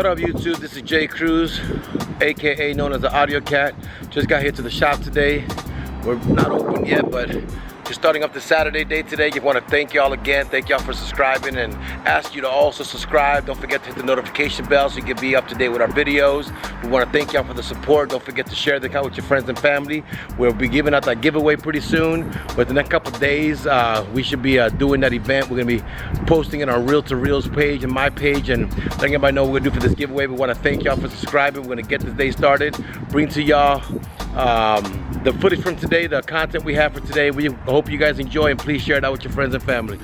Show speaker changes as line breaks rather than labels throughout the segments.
What up YouTube, this is Jay Cruz, aka known as the Audio Cat. Just got here to the shop today. We're not open yet, but just starting up the Saturday day today. I want to thank y'all again. Thank y'all for subscribing and ask you to also subscribe. Don't forget to hit the notification bell so you can be up to date with our videos. We want to thank y'all for the support. Don't forget to share the account with your friends and family. We'll be giving out that giveaway pretty soon. But the next couple of days, we should be doing that event. We're going to be posting it on Reel to Reels page and my page and letting everybody know what we're going to do for this giveaway. We want to thank y'all for subscribing. We're going to get this day started. Bring to y'all the footage from today, the content we have for today. We hope you guys enjoy and please share it out with your friends and family.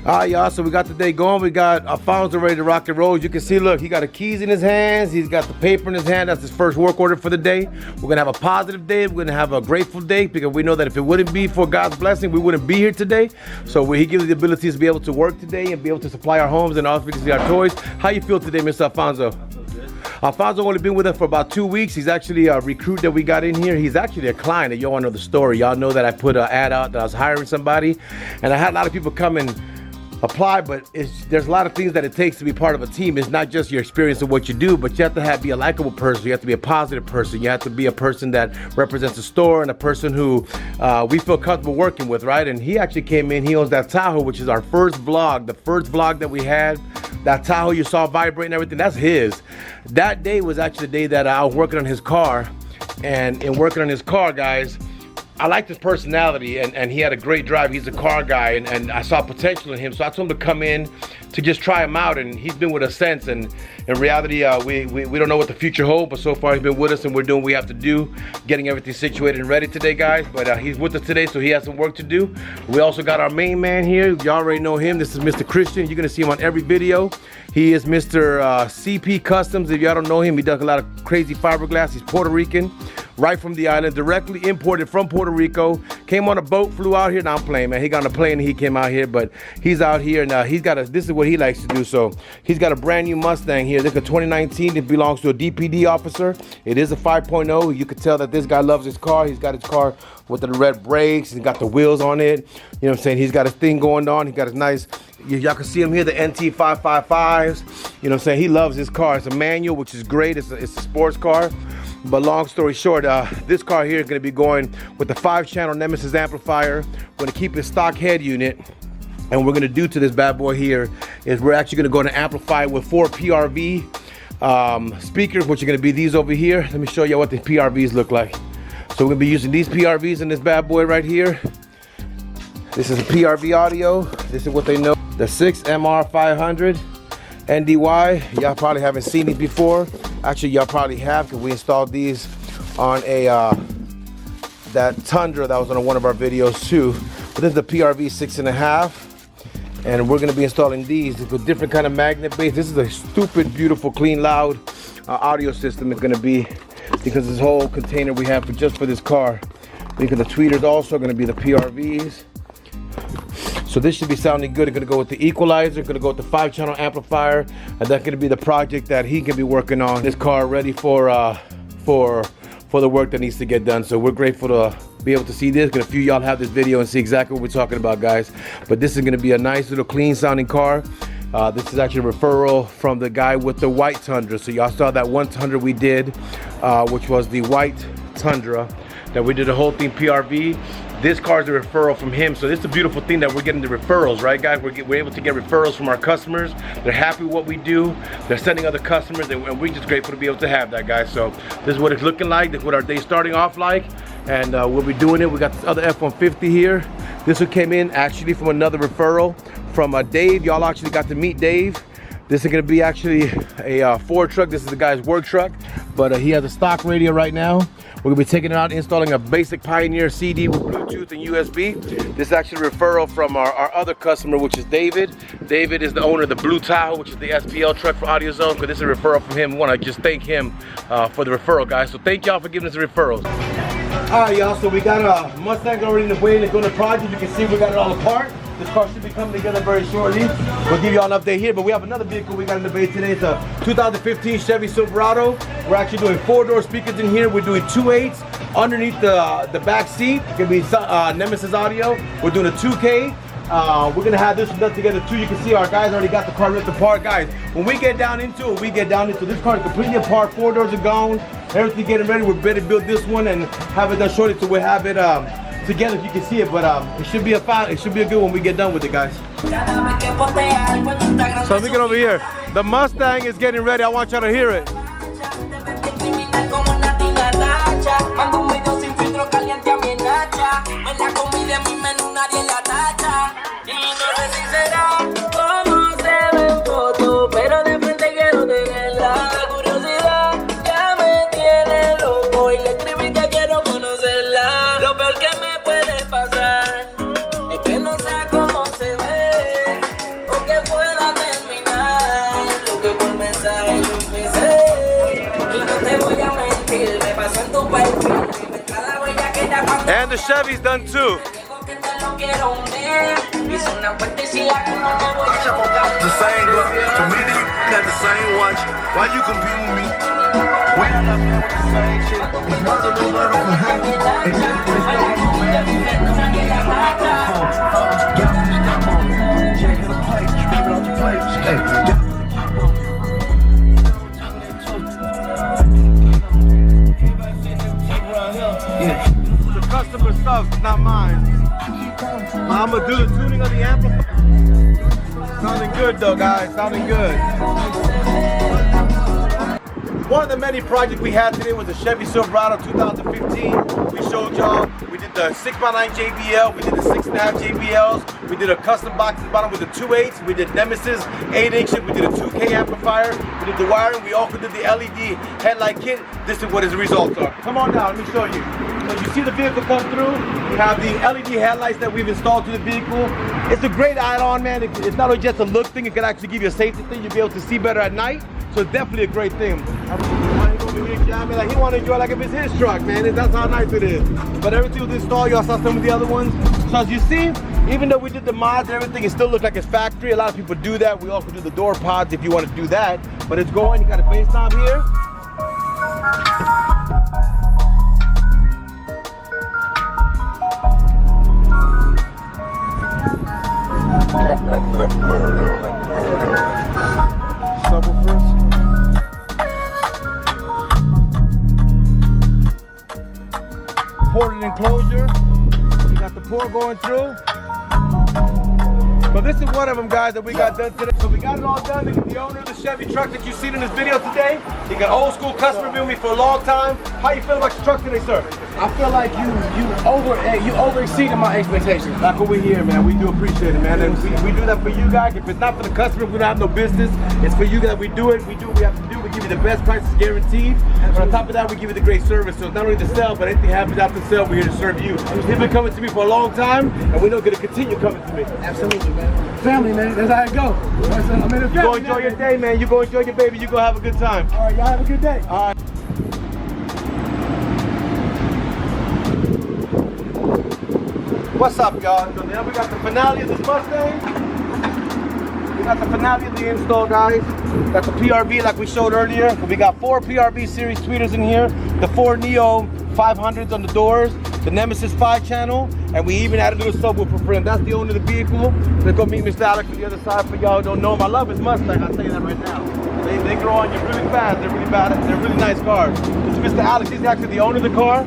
Alright y'all, so we got the day going. We got Alfonso ready to rock and roll. As you can see, look, he got the keys in his hands. He's got the paper in his hand. That's his first work order for the day. We're gonna have a positive day. We're gonna have a grateful day because we know that if it wouldn't be for God's blessing, we wouldn't be here today. So he gives us the ability to be able to work today and be able to supply our homes and also to see our toys. How you feel today, Mr. Alfonso? Alfonso only been with us for about 2 weeks. He's actually a recruit that we got in here. He's actually a client. Y'all want to know the story. Y'all know that I put an ad out that I was hiring somebody, and I had a lot of people come and apply, but there's a lot of things that it takes to be part of a team. It's not just your experience of what you do, but you have to be a likable person. You have to be a positive person. You have to be a person that represents the store and a person who we feel comfortable working with, right? And he actually came in. He owns that Tahoe, which is our first vlog, the first vlog that we had. That Tahoe you saw vibrating everything, that's his. That day was actually the day that I was working on his car. And in working on his car, guys, I liked his personality and he had a great drive. He's a car guy and I saw potential in him. So I told him to come in to just try him out, and he's been with us since. And in reality, we don't know what the future holds, but so far he's been with us and we're doing what we have to do, getting everything situated and ready today, guys. But he's with us today, so he has some work to do. We also got our main man here. Y'all already know him. This is Mr. Christian. You're gonna see him on every video. He is Mr. CP Customs. If y'all don't know him, he does a lot of crazy fiberglass. He's Puerto Rican, right from the island, directly imported from Puerto Rico. Came on a boat, flew out here. Now I'm playing, man. He got on a plane and he came out here, but he's out here and he's got this is what he likes to do. So he's got a brand new Mustang here. This is a 2019. It belongs to a DPD officer. It is a 5.0. You can tell that this guy loves his car. He's got his car with the red brakes. He's got the wheels on it. You know what I'm saying? He's got his thing going on. He got his nice, y'all can see him here, the NT 555s. You know what I'm saying? He loves his car. It's a manual, which is great. It's a sports car. But long story short, this car here is going to be going with the 5-channel Nemesis amplifier. We're going to keep his stock head unit. And what we're going to do to this bad boy here is we're actually going to go and amplify with 4 PRV speakers, which are going to be these over here. Let me show you what the PRVs look like. So we're going to be using these PRVs in this bad boy right here. This is a PRV audio. This is what they know. The 6MR500 NDY. Y'all probably haven't seen these before. Actually, y'all probably have, because we installed these on a that Tundra that was on one of our videos too. But this is the PRV 6.5. And we're gonna be installing these with different kind of magnet base. This is a stupid, beautiful, clean, loud audio system. It's gonna be, because this whole container we have just for this car. Because the tweeters also are gonna be the PRVs. So this should be sounding good. It's gonna go with the equalizer, gonna go with the 5-channel amplifier, and that's gonna be the project that he can be working on. This car ready for the work that needs to get done. So we're grateful to be able to see this. A few of y'all have this video and see exactly what we're talking about, guys. But this is gonna be a nice little clean sounding car. This is actually a referral from the guy with the white Tundra. So y'all saw that one Tundra we did, which was the white Tundra, that we did the whole thing PRV. This car is a referral from him. So this is a beautiful thing that we're getting the referrals, right guys? We're able to get referrals from our customers. They're happy with what we do. They're sending other customers, and we're just grateful to be able to have that, guys. So this is what it's looking like. This is what our day starting off like. And we'll be doing it. We got this other F-150 here. This one came in actually from another referral from Dave. Y'all actually got to meet Dave. This is gonna be actually a Ford truck. This is the guy's work truck, but he has a stock radio right now. We're gonna be taking it out, installing a basic Pioneer CD with Bluetooth and USB. This is actually a referral from our other customer, which is David. David is the owner of the Blue Tahoe, which is the SPL truck for Audio Zone. Because this is a referral from him. We wanna just thank him for the referral, guys. So thank y'all for giving us the referrals. All right, y'all, so we got a Mustang already in the way to go to the project. You can see we got it all apart. This car should be coming together very shortly. We'll give you all an update here, but we have another vehicle we got in the bay today. It's a 2015 Chevy Silverado. We're actually doing 4-door speakers in here. We're doing 2.8s underneath the back seat. It's gonna be Nemesis audio. We're doing a 2K. We're gonna have this done together too. You can see our guys already got the car ripped apart. Guys, when we get down into it, this car is completely apart. 4 doors are gone. Everything getting ready. We're ready to build this one and have it done shortly, so we'll have it together if you can see it. But it should be a good one when we get done with it, guys. So look at over here. The Mustang is getting ready. I want y'all to hear it. Mando un video sin filtro caliente a mi nacha. En la comida en mi menú nadie la tacha. Y no sé si será como se ve en foto, pero de frente quiero tenerla. La curiosidad ya me tiene loco y le escribí que quiero conocerla. Lo peor que me puede pasar es que no sé cómo se ve o que pueda terminar lo que por mensaje yo empecé. Y no te voy a mentir, me pasó en tu perfil. And the Chevy's done too. The
same look, for me to got the same watch. Why you compete with me? We not playing with the same shit. It's not the new level for him.
Customer stuff, not mine. I'm gonna do the tuning of the amplifier. Sounding good though, guys, sounding good. One of the many projects we had today was the Chevy Silverado 2015. We showed y'all, we did the 6x9 JBL, we did the 6.5 JBLs, we did a custom box at the bottom with the 2.8s, we did Nemesis 8-inch, we did a 2K amplifier, we did the wiring, we also did the LED headlight kit. This is what his results are. Come on down, let me show you. So you see the vehicle come through, we have the LED headlights that we've installed to the vehicle. It's a great add-on, man. It's not only just a look thing, it can actually give you a safety thing. You'll be able to see better at night. So it's definitely a great thing. Like he want to enjoy like if it's his truck, man. That's how nice it is. But everything was installed. Y'all saw some of the other ones. So as you see, even though we did the mods and everything, it still looks like it's factory. A lot of people do that. We also do the door pods if you want to do that. But it's going. You got a bass knob here. Subwoofers. Ported enclosure. We got the port going through. So this is one of them, guys, that we got done today. So we got it all done. The owner of the Chevy truck that you seen in this video today. He got old school customer been with me for a long time. How you feel about your truck today, sir?
I feel like you over exceeded my expectations.
That's what we hear, man. We do appreciate it, man. And we do that for you guys. If it's not for the customer, we don't have no business. It's for you that we do it. We do what we have to do. We give you the best prices guaranteed. And on top of that, we give you the great service. So it's not only the sell, but anything happens after the sale, we're here to serve you. You've been coming to me for a long time, and we know you're gonna continue coming to me.
Absolutely, man. Family, man. That's how it go. I'm in a family.
You go enjoy your day, man. You go enjoy your baby. You go have a good time.
All right, y'all have a good day.
All right. What's up, y'all? So now we got the finale of this Mustang. We got the finale of the install, guys. Got the PRV like we showed earlier. We got 4 PRV series tweeters in here. The 4 Neo 500s on the doors. The Nemesis 5-channel. And we even added a little subwoofer for him. That's the owner of the vehicle. Let's go meet Mr. Alex on the other side for y'all who don't know him. I love his Mustang, I'll tell you that right now. They grow on you really fast. They're really bad. They're really nice cars. This is Mr. Alex. He's actually the owner of the car.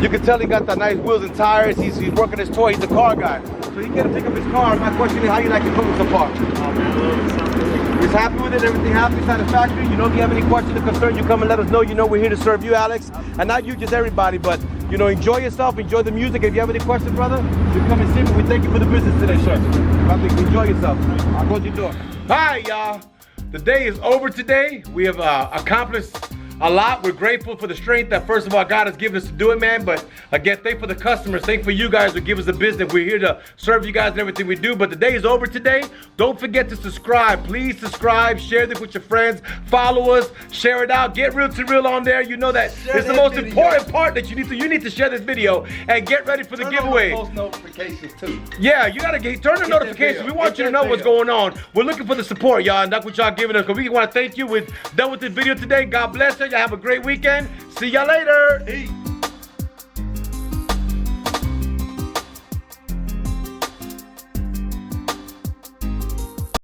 You can tell he got the nice wheels and tires. He's working his toy. He's a car guy. So he got to pick up his car. My question is, how you like your Cooper so far?
Oh, man,
He's happy with it. Everything happy, satisfactory. You know, if you have any questions or concerns, you come and let us know. You know, we're here to serve you, Alex. And not you, just everybody. But, you know, enjoy yourself. Enjoy the music. If you have any questions, brother, you come and see me. We thank you for the business today, sir. Enjoy yourself. I'll close your door. Hi, y'all. The day is over today. We have accomplished a lot. We're grateful for the strength that, first of all, God has given us to do it, man. But again, thankful for the customers. Thankful for you guys who give us the business. We're here to serve you guys in everything we do. But the day is over today. Don't forget to subscribe. Please subscribe. Share this with your friends. Follow us. Share it out. Get Real to Real on there. You know that it's the most important part that you need to share this video and get ready for the giveaway.
Post notifications too.
Yeah, you gotta turn the notifications. We want you to know what's going on. We're looking for the support, y'all, and that's what y'all giving us. Because we want to thank you. We're done with this video today. God bless you. Y'all have a great weekend. See y'all later. Peace.